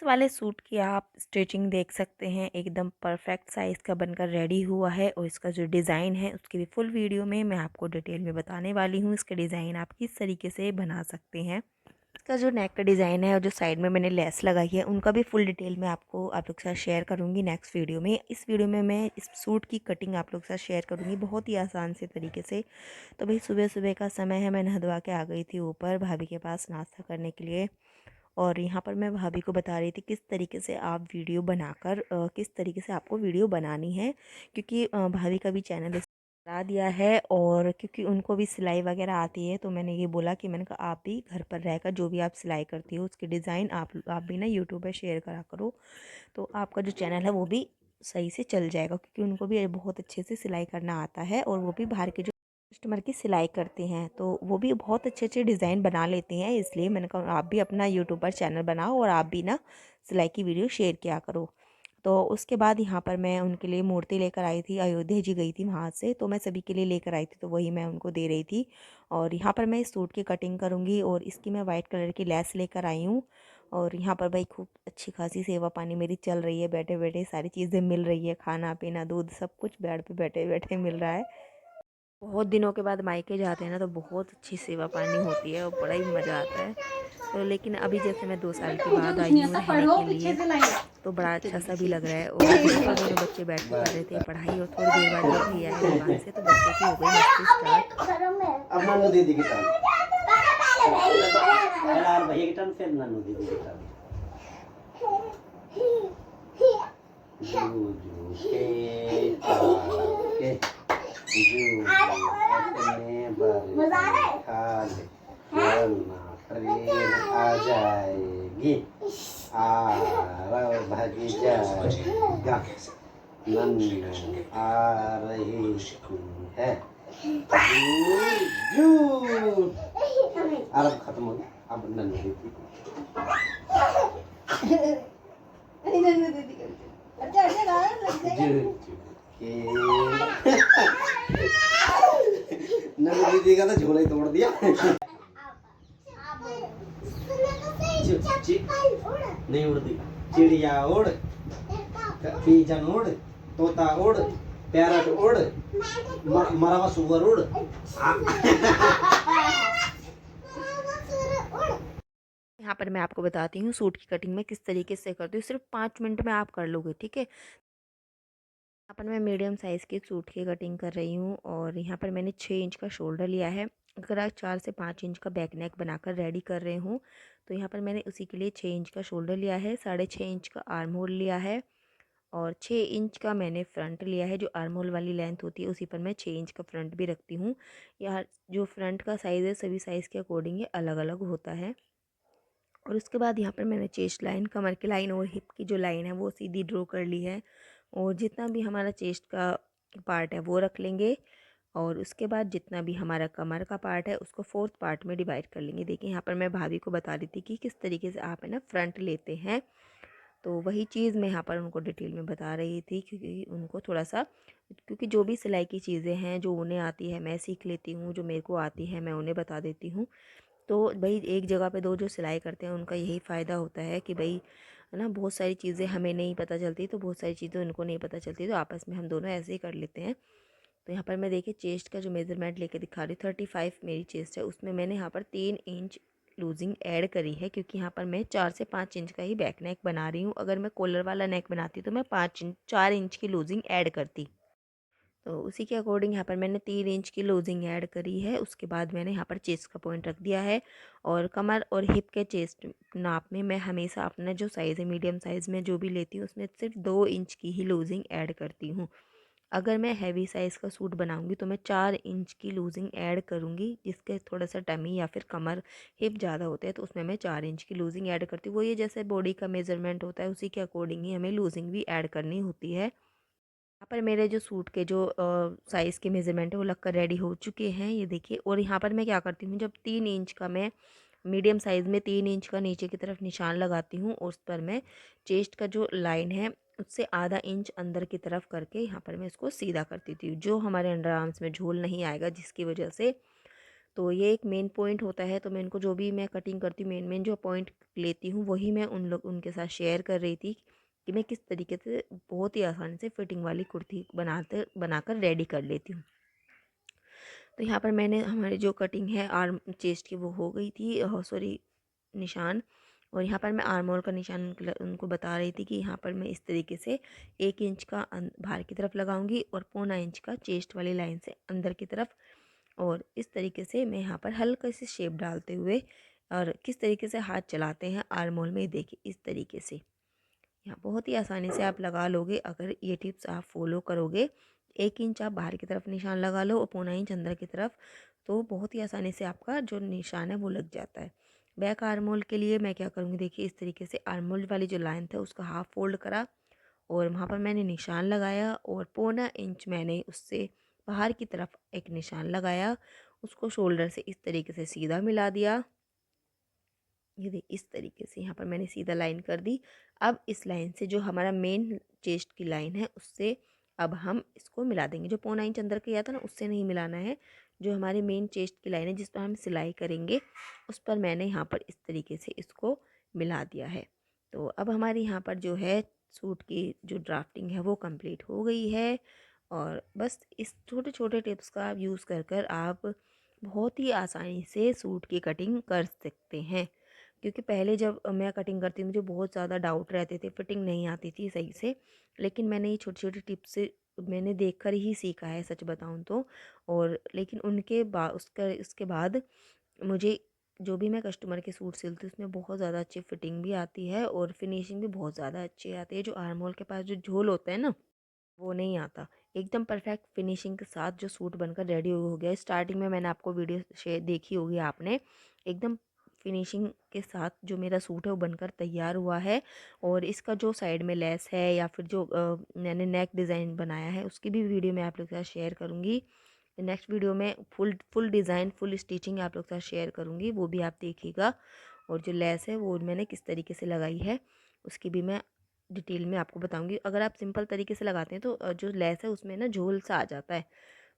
इस वाले सूट की आप स्टिचिंग देख सकते हैं, एकदम परफेक्ट साइज़ का बनकर रेडी हुआ है और इसका जो डिज़ाइन है उसकी भी फुल वीडियो में मैं आपको डिटेल में बताने वाली हूँ। इसका डिज़ाइन आप किस तरीके से बना सकते हैं। इसका जो नेक का डिज़ाइन है और जो साइड में मैंने लेस लगाई है उनका भी फुल डिटेल में आपको आप लोग के साथ शेयर करूँगी नेक्स्ट वीडियो में। इस वीडियो में मैं इस सूट की कटिंग आप लोग के साथ शेयर करूँगी बहुत ही आसान से तरीके से। तो भाई सुबह सुबह का समय है, मैं नहा धोवा के आ गई थी ऊपर भाभी के पास नाश्ता करने के लिए। और यहाँ पर मैं भाभी को बता रही थी किस तरीके से आप वीडियो बनाकर किस तरीके से आपको वीडियो बनानी है, क्योंकि भाभी का भी चैनल बता दिया है और क्योंकि उनको भी सिलाई वगैरह आती है। तो मैंने ये बोला कि मैंने कहा आप भी घर पर रहकर जो भी आप सिलाई करती हो उसके डिज़ाइन आप भी ना यूट्यूब पर शेयर करा करो, तो आपका जो चैनल है वो भी सही से चल जाएगा, क्योंकि उनको भी बहुत अच्छे से सिलाई करना आता है और वो भी बाहर के जो कस्टमर की सिलाई करते हैं तो वो भी बहुत अच्छे अच्छे डिज़ाइन बना लेते हैं। इसलिए मैंने कहा आप भी अपना यूट्यूब पर चैनल बनाओ और आप भी ना सिलाई की वीडियो शेयर किया करो। तो उसके बाद यहाँ पर मैं उनके लिए मूर्ति लेकर आई थी, अयोध्या जी गई थी वहाँ से, तो मैं सभी के लिए लेकर आई थी तो वही मैं उनको दे रही थी। और यहाँ पर मैं इस सूट की कटिंग करूँगी और इसकी मैं वाइट कलर की लेस लेकर आई हूँ। और यहाँ पर भाई खूब अच्छी खासी सेवा पानी मेरी चल रही है, बैठे बैठे सारी चीज़ें मिल रही है, खाना पीना दूध सब कुछ बेड पे बैठे बैठे मिल रहा है। बहुत दिनों के बाद मायके जाते हैं ना तो बहुत अच्छी सेवा पानी होती है और बड़ा ही मज़ा आता है। तो लेकिन अभी जैसे मैं 2 साल के मुझे बाद कुछ आई नहीं हूँ आता, रहने पढ़ो के पीछे लिए, से लाइन। तो बड़ा तेरी अच्छा सा भी बच्ची लग रहा है। और यहाँ पर दोनों बच्चे बैठ कर रहे थे पढ़ाई और थोड़ी देर बाद जब भैया आए दुकान से तो बच्चों की हो गई मस्ती स्टार्ट। अब नानू दीदी की टर्न। यार भैया की टर्न फिर नानू दीदी की टर्न। जू जू के जू अपने बर खा ले वरना ट्रेन आ जाएगी, आरव भागी जाएगा, नन्नू आ रही है। जू जू अरब खत्म हो गया, अब नन्नू दीदी अच्छा अच्छा गाना लग जाएगा। नन्नू दीदी का तो झोला ही तोड़ दिया। नहीं उड़ती, चिड़िया उड़, पिजन उड़, तोता उड़, पैरट उड़, मरवा सुअर उड़। यहाँ पर मैं आपको बताती हूँ सूट की कटिंग में किस तरीके से करती हूँ, सिर्फ 5 मिनट में आप कर लोगे, ठीक है। यहाँ पर मैं मीडियम साइज़ के सूट की कटिंग कर रही हूँ और यहाँ पर मैंने 6 इंच का शोल्डर लिया है। अगर आप 4 से 5 इंच का बैक नेक बनाकर रेडी कर रहे हूँ तो यहाँ पर मैंने उसी के लिए 6 इंच का शोल्डर लिया है, 6.5 इंच का आर्म होल लिया है और 6 इंच का मैंने फ्रंट लिया है। जो आर्म होल वाली लेंथ होती है उसी पर मैं 6 इंच का फ्रंट भी रखती हूँ। यहाँ जो फ्रंट का साइज़ है सभी साइज़ के अकॉर्डिंग ये अलग अलग होता है। और उसके बाद यहाँ पर मैंने चेस्ट लाइन, कमर की लाइन और हिप की जो लाइन है वो सीधी ड्रॉ कर ली है। और जितना भी हमारा चेस्ट का पार्ट है वो रख लेंगे और उसके बाद जितना भी हमारा कमर का पार्ट है उसको 4th पार्ट में डिवाइड कर लेंगे। देखिए यहाँ पर मैं भाभी को बता रही थी कि किस तरीके से आप है ना फ्रंट लेते हैं, तो वही चीज़ मैं यहाँ पर उनको डिटेल में बता रही थी, क्योंकि उनको थोड़ा सा, क्योंकि जो भी सिलाई की चीज़ें हैं जो उन्हें आती है मैं सीख लेती हूँ, जो मेरे को आती है मैं उन्हें बता देती हूँ। तो भाई एक जगह पे दो जो सिलाई करते हैं उनका यही फ़ायदा होता है कि भाई है ना बहुत सारी चीज़ें हमें नहीं पता चलती तो बहुत सारी चीज़ें उनको नहीं पता चलती, तो आपस में हम दोनों ऐसे ही कर लेते हैं। तो यहाँ पर मैं देखिए चेस्ट का जो मेज़रमेंट लेके दिखा रही हूँ, 35 मेरी चेस्ट है, उसमें मैंने यहाँ पर 3 इंच लूजिंग ऐड करी है, क्योंकि यहाँ पर मैं 4 से 5 इंच का ही बैक नेक बना रही हूँ। अगर मैं कॉलर वाला नेक बनाती तो मैं 4 इंच की लूजिंग ऐड करती। तो उसी के अकॉर्डिंग यहाँ पर मैंने 3 इंच की लूजिंग ऐड करी है। उसके बाद मैंने यहाँ पर चेस्ट का पॉइंट रख दिया है और कमर और हिप के चेस्ट नाप में मैं हमेशा अपना जो साइज़ है मीडियम साइज़ में जो भी लेती हूँ उसमें सिर्फ 2 इंच की ही लूजिंग ऐड करती हूँ। अगर मैं हैवी साइज़ का सूट बनाऊंगी तो मैं 4 इंच की लूजिंग ऐड करूँगी, जिसके थोड़ा सा टमी या फिर कमर हिप ज़्यादा होते हैं तो उसमें मैं 4 इंच की लूजिंग ऐड करती हूँ। वो ये जैसे बॉडी का मेजरमेंट होता है उसी के अकॉर्डिंग ही हमें लूजिंग भी ऐड करनी होती है। यहाँ पर मेरे जो सूट के जो साइज़ के मेज़रमेंट है वो लगकर रेडी हो चुके हैं, ये देखिए। और यहाँ पर मैं क्या करती हूँ, जब 3 इंच का मैं मीडियम साइज़ में 3 इंच का नीचे की तरफ निशान लगाती हूँ और उस पर मैं चेस्ट का जो लाइन है उससे आधा इंच अंदर की तरफ करके यहाँ पर मैं इसको सीधा करती थी, जो हमारे अंडर आर्म्स में झोल नहीं आएगा, जिसकी वजह से तो ये एक मेन पॉइंट होता है। तो मैं इनको जो भी मैं कटिंग करती हूँ, मेन जो पॉइंट लेती हूँ वही मैं उनके साथ शेयर कर रही थी कि मैं किस तरीके से बहुत ही आसानी से फिटिंग वाली कुर्ती बनाकर रेडी कर लेती हूँ। तो यहाँ पर मैंने हमारी जो कटिंग है आर्म चेस्ट की वो हो गई थी, सॉरी निशान। और यहाँ पर मैं आर्म होल का निशान उनको बता रही थी कि यहाँ पर मैं इस तरीके से 1 इंच का बाहर की तरफ लगाऊंगी और 0.25 इंच का चेस्ट वाली लाइन से अंदर की तरफ। और इस तरीके से मैं यहाँ पर हल्का सी शेप डालते हुए और किस तरीके से हाथ चलाते हैं आर्म होल में, देखिए इस तरीके से यहाँ बहुत ही आसानी से आप लगा लोगे अगर ये टिप्स आप फॉलो करोगे। 1 इंच आप बाहर की तरफ निशान लगा लो और 0.25 इंच अंदर की तरफ, तो बहुत ही आसानी से आपका जो निशान है वो लग जाता है। बैक आर्म होल के लिए मैं क्या करूँगी, देखिए इस तरीके से आर्म होल वाली जो लाइन था उसका हाफ फोल्ड करा और वहाँ पर मैंने निशान लगाया और 0.25 इंच मैंने उससे बाहर की तरफ एक निशान लगाया, उसको शोल्डर से इस तरीके से सीधा मिला दिया। ये देख इस तरीके से यहाँ पर मैंने सीधा लाइन कर दी। अब इस लाइन से जो हमारा मेन चेस्ट की लाइन है उससे अब हम इसको मिला देंगे। जो 0.25 इंच अंदर किया था ना उससे नहीं मिलाना है, जो हमारी मेन चेस्ट की लाइन है जिस पर हम सिलाई करेंगे उस पर मैंने यहाँ पर इस तरीके से इसको मिला दिया है। तो अब हमारी यहाँ पर जो है सूट की जो ड्राफ्टिंग है वो कंप्लीट हो गई है। और बस इस छोटे छोटे टिप्स का यूज़ कर आप बहुत ही आसानी से सूट की कटिंग कर सकते हैं। क्योंकि पहले जब मैं कटिंग करती मुझे बहुत ज़्यादा डाउट रहते थे, फिटिंग नहीं आती थी सही से। लेकिन मैंने ये छोटी छोटी टिप्स से मैंने देखकर ही सीखा है सच बताऊं तो। और लेकिन उनके बाद उसके बाद मुझे जो भी मैं कस्टमर के सूट सिलती हूँ उसमें बहुत ज़्यादा अच्छी फिटिंग भी आती है और फिनिशिंग भी बहुत ज़्यादा अच्छी आती है। जो आर्म होल के पास जो झोल होता है ना वो नहीं आता, एकदम परफेक्ट फिनिशिंग के साथ जो सूट बनकर रेडी हो गया। स्टार्टिंग में मैंने आपको वीडियो शेयर देखी होगी आपने, एकदम फिनिशिंग के साथ जो मेरा सूट है वो बनकर तैयार हुआ है। और इसका जो साइड में लेस है या फिर जो मैंने नेक डिज़ाइन बनाया है उसकी भी वीडियो मैं आप लोग के साथ शेयर करूँगी। नेक्स्ट वीडियो में फुल डिज़ाइन फुल स्टिचिंग आप लोग के साथ शेयर करूँगी, वो भी आप देखिएगा। और जो लेस है वो मैंने किस तरीके से लगाई है उसकी भी मैं डिटेल में आपको बताऊंगी। अगर आप सिंपल तरीके से लगाते हैं तो जो लेस है उसमें ना झोल सा आ जाता है।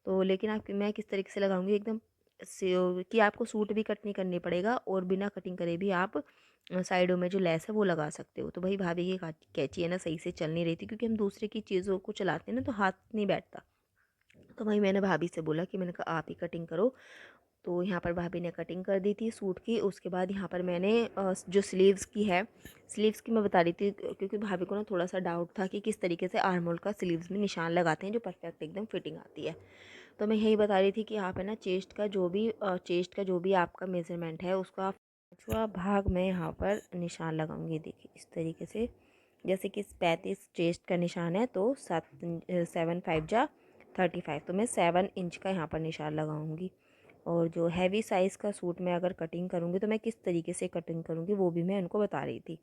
तो लेकिन आप मैं किस तरीके से लगाऊंगी एकदम कि आपको सूट भी कट नहीं करनी पड़ेगा और बिना कटिंग करे भी आप साइडों में जो लेस है वो लगा सकते हो। तो भाई भाभी की कैंची है ना सही से चल नहीं रही थी क्योंकि हम दूसरे की चीज़ों को चलाते हैं ना तो हाथ नहीं बैठता। तो वही मैंने भाभी से बोला कि मैंने कहा आप ही कटिंग करो। तो यहाँ पर भाभी ने कटिंग कर दी थी सूट की। उसके बाद यहाँ पर मैंने जो स्लीव्स की है, स्लीव्स की मैं बता रही थी क्योंकि भाभी को ना थोड़ा सा डाउट था कि किस तरीके से आर्म होल का स्लीव्स में निशान लगाते हैं जो परफेक्ट एकदम फिटिंग आती है। तो मैं यही बता रही थी कि आप है ना चेस्ट का जो भी आपका मेज़रमेंट है उसका पाँचवा भाग में यहाँ पर निशान लगाऊंगी। देखिए इस तरीके से, जैसे कि 35 चेस्ट का निशान है तो 7 5 जा 35, तो मैं 7 इंच का यहाँ पर निशान लगाऊंगी। और जो हैवी साइज़ का सूट मैं अगर कटिंग करूँगी तो मैं किस तरीके से कटिंग करूँगी वो भी मैं उनको बता रही थी।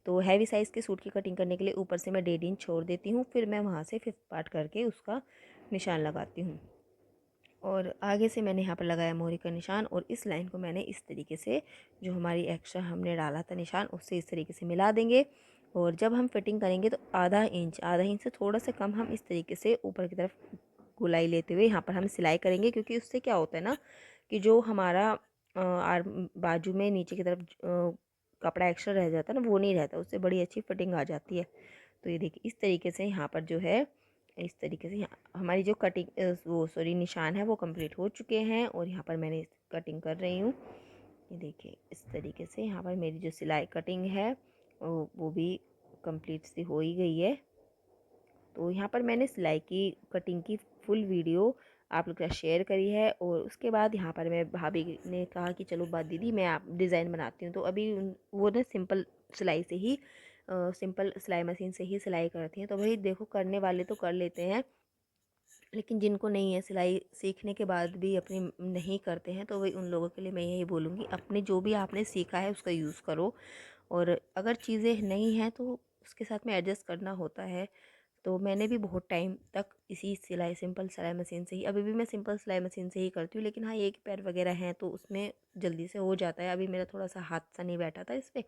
तो हैवी साइज़ के सूट की कटिंग करने के लिए ऊपर से मैं 1.5 इंच छोड़ देती हूँ, फिर मैं वहाँ से 5th पार्ट करके उसका निशान लगाती हूँ। और आगे से मैंने यहाँ पर लगाया मोहरी का निशान और इस लाइन को मैंने इस तरीके से जो हमारी एक्स्ट्रा हमने डाला था निशान उससे इस तरीके से मिला देंगे। और जब हम फिटिंग करेंगे तो आधा इंच से थोड़ा सा कम हम इस तरीके से ऊपर की तरफ गोलाई लेते हुए यहाँ पर हम सिलाई करेंगे। क्योंकि उससे क्या होता है ना कि जो हमारा आर्म बाजू में नीचे की तरफ कपड़ा एक्स्ट्रा रह जाता है ना वो नहीं रहता, उससे बड़ी अच्छी फिटिंग आ जाती है। तो ये देखिए इस तरीके से यहाँ पर जो है इस तरीके से यहाँ हमारी जो कटिंग वो सॉरी निशान है वो कंप्लीट हो चुके हैं। और यहाँ पर मैंने कटिंग कर रही हूँ। ये देखिए इस तरीके से यहाँ पर मेरी जो सिलाई कटिंग है वो भी कंप्लीट सी हो ही गई है। तो यहाँ पर मैंने सिलाई की कटिंग की फुल वीडियो आप लोग के साथ शेयर करी है। और उसके बाद यहाँ पर मैं भाभी ने कहा कि चलो बात दीदी मैं आप डिज़ाइन बनाती हूँ। तो अभी वो ना सिंपल सिलाई से ही सिंपल सिलाई मशीन से ही सिलाई करती हैं। तो भाई देखो करने वाले तो कर लेते हैं, लेकिन जिनको नहीं है सिलाई सीखने के बाद भी अपनी नहीं करते हैं तो वही उन लोगों के लिए मैं यही बोलूँगी अपने जो भी आपने सीखा है उसका यूज़ करो। और अगर चीज़ें नहीं हैं तो उसके साथ में एडजस्ट करना होता है। तो मैंने भी बहुत टाइम तक इसी सिंपल सिलाई मशीन से ही, अभी भी मैं सिंपल सिलाई मशीन से ही करती हूँ। लेकिन हाँ एक पैर वगैरह हैं तो उसमें जल्दी से हो जाता है। अभी मेरा थोड़ा सा हाथ सा नहीं बैठा था इस पर,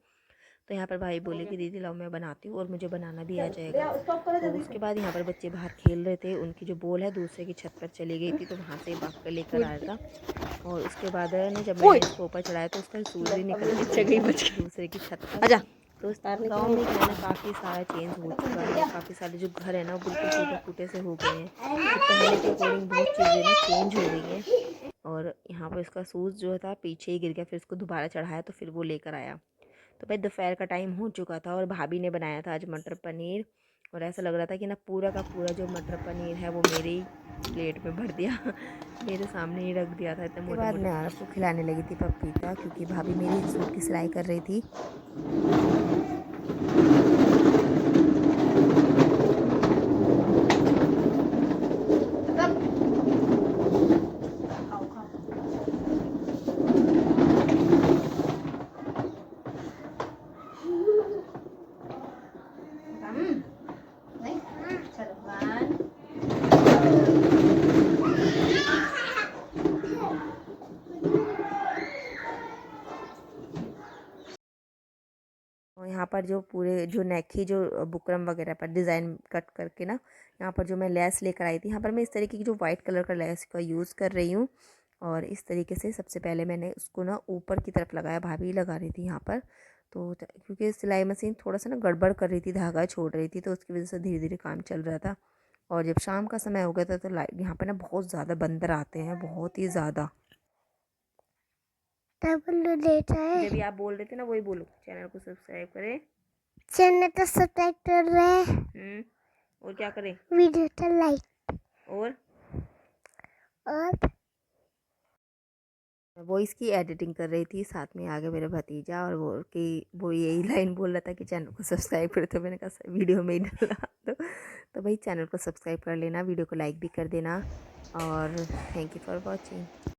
तो यहाँ पर भाई बोले कि दीदी लाओ मैं बनाती हूँ और मुझे बनाना भी आ जाएगा। स्टॉप करो तो जल्दी उसके से। बाद यहाँ पर बच्चे बाहर खेल रहे थे, उनकी जो बॉल है दूसरे की छत पर चली गई थी, तो वहाँ से भाग कर लेकर आया था। और उसके बाद ना जब मैंने इसको ऊपर चढ़ाया तो उसका सूज ही निकल के गिर गया दूसरे की छत पर। आजा। तो गांव में क्या है ना, काफ़ी सारा चेंज हो चुका है, काफ़ी सारे जो घर है ना वो बिल्कुल टूटे फूटे से हो गए हैं। तो पहले के अकॉर्डिंग बहुत चीज़ें ना चेंज हो गई हैं। और यहाँ पर इसका शूज़ जो था पीछे ही गिर गया, फिर इसको दोबारा चढ़ाया तो फिर वो लेकर आया। तो भाई दोपहर का टाइम हो चुका था और भाभी ने बनाया था आज मटर पनीर, और ऐसा लग रहा था कि ना पूरा का पूरा जो मटर पनीर है वो मेरे ही प्लेट में भर दिया मेरे सामने ही रख दिया था इतने मोटे मोटे। मैं आरफ को खिलाने लगी थी पपीता, क्योंकि भाभी मेरी सूट की सिलाई कर रही थी। और यहाँ पर जो पूरे जो नेक की जो बुकरम वगैरह पर डिज़ाइन कट करके ना, यहाँ पर जो मैं लेस लेकर आई थी, यहाँ पर मैं इस तरीके की जो वाइट कलर का लेस का यूज़ कर रही हूँ। और इस तरीके से सबसे पहले मैंने उसको ना ऊपर की तरफ लगाया, भाभी लगा रही थी यहाँ पर। तो क्योंकि सिलाई मशीन थोड़ा सा ना गड़बड़ कर रही थी, धागा छोड़ रही थी, तो उसकी वजह से धीरे धीरे काम चल रहा था। और जब शाम का समय हो गया था तो लाइट यहाँ पर ना बहुत ज़्यादा बंदर आते हैं, बहुत ही ज़्यादा। जब भी आप बोल रहे थे ना वही बोलो, चैनल को सब्सक्राइब करें। चैनल को सब्सक्राइब कर रहे हैं। और क्या करें? वीडियो को लाइक और और वो इसकी एडिटिंग कर रही थी, साथ में आगे मेरा भतीजा, और वो यही लाइन बोल रहा था कि चैनल को सब्सक्राइब करो, तो मैंने कहा वीडियो में ही डाला। तो भाई चैनल को सब्सक्राइब कर लेना, वीडियो को लाइक भी कर देना, और थैंक यू फॉर वॉचिंग।